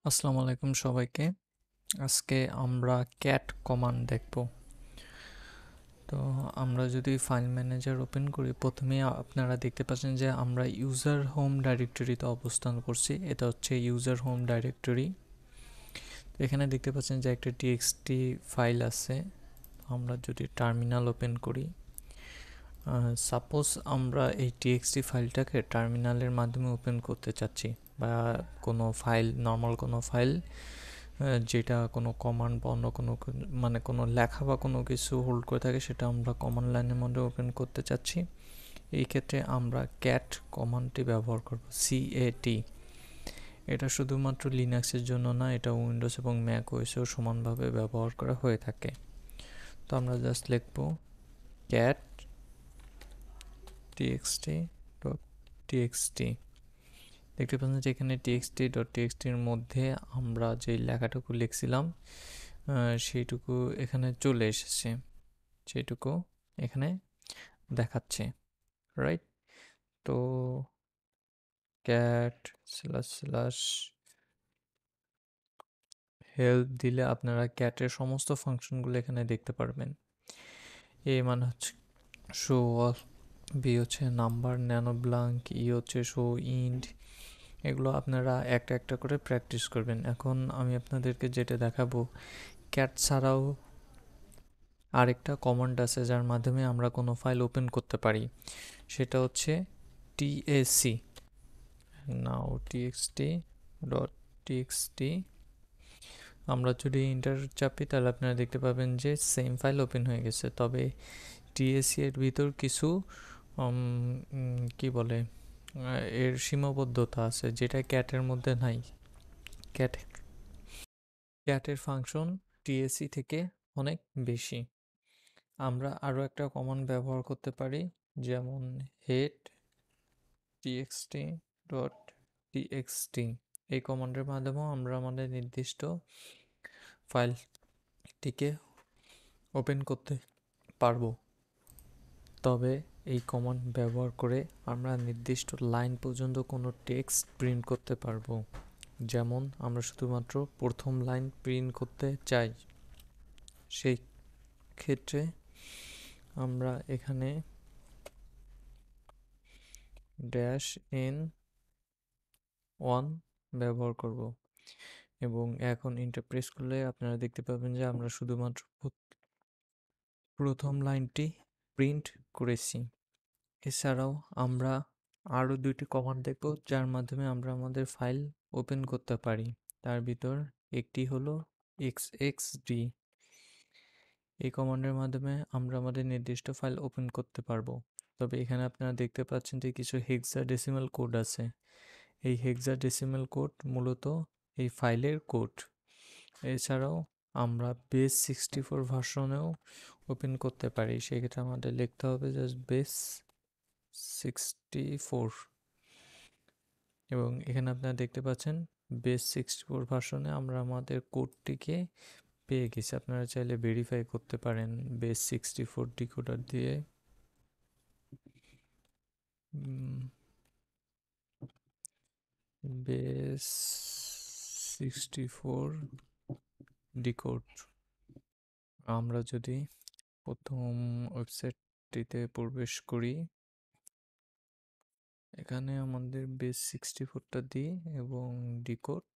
আসসালামু আলাইকুম সবাইকে। আজকে আমরা ক্যাট কমান্ড দেখব। তো আমরা যদি ফাইল ম্যানেজার ওপেন করি, প্রথমেই আপনারা দেখতে পাচ্ছেন যে আমরা ইউজার হোম ডাইরেক্টরিতে অবস্থান করছি। এটা হচ্ছে ইউজার হোম ডাইরেক্টরি। এখানে দেখতে পাচ্ছেন যে একটা টিএক্সটি ফাইল আছে। আমরা যদি টার্মিনাল ওপেন করি, সাপোজ আমরা এই টিএক্সটি ফাইলটাকে টার্মিনালের মাধ্যমে ওপেন করতে চাচ্ছি, বা কোনো ফাইল, নর্মাল কোনো ফাইল যেটা কোনো কমান্ড বা অন্য কোনো মানে কোনো লেখা বা কোনো কিছু হোল্ড করে থাকে, সেটা আমরা কমান্ড লাইনের মধ্যে ওপেন করতে চাচ্ছি। এই ক্ষেত্রে আমরা ক্যাট কমান্ডটি ব্যবহার করব, CAT। এটা শুধুমাত্র লিনাক্সের জন্য না, এটা উইন্ডোজ এবং ম্যাক ওএসেও সমানভাবে ব্যবহার করা হয়ে থাকে। তো আমরা জাস্ট লিখব ক্যাট txt.txt। দেখতে পাচ্ছেন যে এখানে txt.txt-এর মধ্যে আমরা যে লেখাটুকু লিখছিলাম সেইটুকু এখানে চলে এসেছে, সেইটুকু এখানে দেখাচ্ছে, রাইট? তো ক্যাট / হেল্প দিলে আপনারা ক্যাটের সমস্ত ফাংশনগুলো এখানে দেখতে পারবেন। এ মানে হচ্ছে শো অল, বি হচ্ছে নাম্বার, ন্যানো ব্লাঙ্ক, ই হচ্ছে শো ইন্ট। এগুলো আপনারা একটা একটা করে প্র্যাকটিস করবেন। এখন আমি আপনাদেরকে যেটা দেখাবো, ক্যাট ছাড়াও আরেকটা কমান্ড আছে যার মাধ্যমে আমরা কোনো ফাইল ওপেন করতে পারি, সেটা হচ্ছে TAC। নাও txt.txt আমরা যদি এন্টার চাপি, তাহলে আপনারা দেখতে পাবেন যে সেম ফাইল ওপেন হয়ে গেছে। তবে TAC এর ভিতর কিছু কি বলে, এর সীমাবদ্ধতা আছে যেটা ক্যাটের মধ্যে নাই। ক্যাট ক্যাটের ফাংশন TAC থেকে অনেক বেশি। আমরা আরও একটা কমান্ড ব্যবহার করতে পারি, যেমন head txt.txt। এই কমান্ডের মাধ্যমেও আমরা আমাদের নির্দিষ্ট ফাইলটিকে ওপেন করতে পারবো। তবে এই কমান্ড ব্যবহার করে আমরা নির্দিষ্ট লাইন পর্যন্ত কোনো টেক্সট প্রিন্ট করতে পারবো। যেমন আমরা শুধুমাত্র প্রথম লাইন প্রিন্ট করতে চাই, সেই ক্ষেত্রে আমরা এখানে -n1 ব্যবহার করব, এবং এখন এন্টার প্রেস করলে আপনারা দেখতে পাবেন যে আমরা শুধুমাত্র প্রথম লাইনটি প্রিন্ট করেছি। এছাড়াও আমরা আরও দুইটি কমান্ড দেখব যার মাধ্যমে আমরা আমাদের ফাইল ওপেন করতে পারি। তার ভিতর একটি হলো xxd। এই কমান্ডের মাধ্যমে আমরা আমাদের নির্দিষ্ট ফাইল ওপেন করতে পারবো। তবে এখানে আপনারা দেখতে পাচ্ছেন যে কিছু হেক্সাডেসিমাল কোড আছে। এই হেক্সাডেসিমাল কোড মূলত এই ফাইলের কোড। এছাড়াও আমরা বেস 64 ভার্সনেও ওপেন করতে পারি। সেক্ষেত্রে আমাদের লিখতে হবে জাস্ট বেস 64, এবং এখানে আপনারা দেখতে পাচ্ছেন বেস 64 ভার্সনে আমরা আমাদের কোডটিকে পেয়ে গেছি। আপনারা চাইলে ভেরিফাই করতে পারেন বেস 64 ডিকোডার দিয়ে। Base 64 decode. আমরা যদি প্রথম ওয়েবসাইটটিতে প্রবেশ করি, এখানে আমাদের বেস 64টা দিই এবং ডিকোড।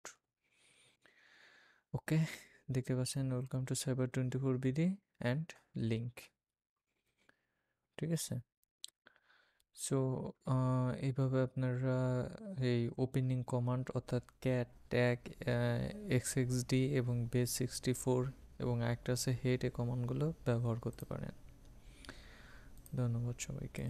ওকে, দেখতে পাচ্ছেন welcome to cyber 24 BD and link. ঠিক আছে। সো এইভাবে আপনারা এই ওপেনিং কমান্ড অর্থাৎ ক্যাট ট্যাগ, এক্সএক্সডি এবং বেস 64 এবং একটা আছে হেড, এই কমান্ডগুলো ব্যবহার করতে পারেন। ধন্যবাদ সবাইকে।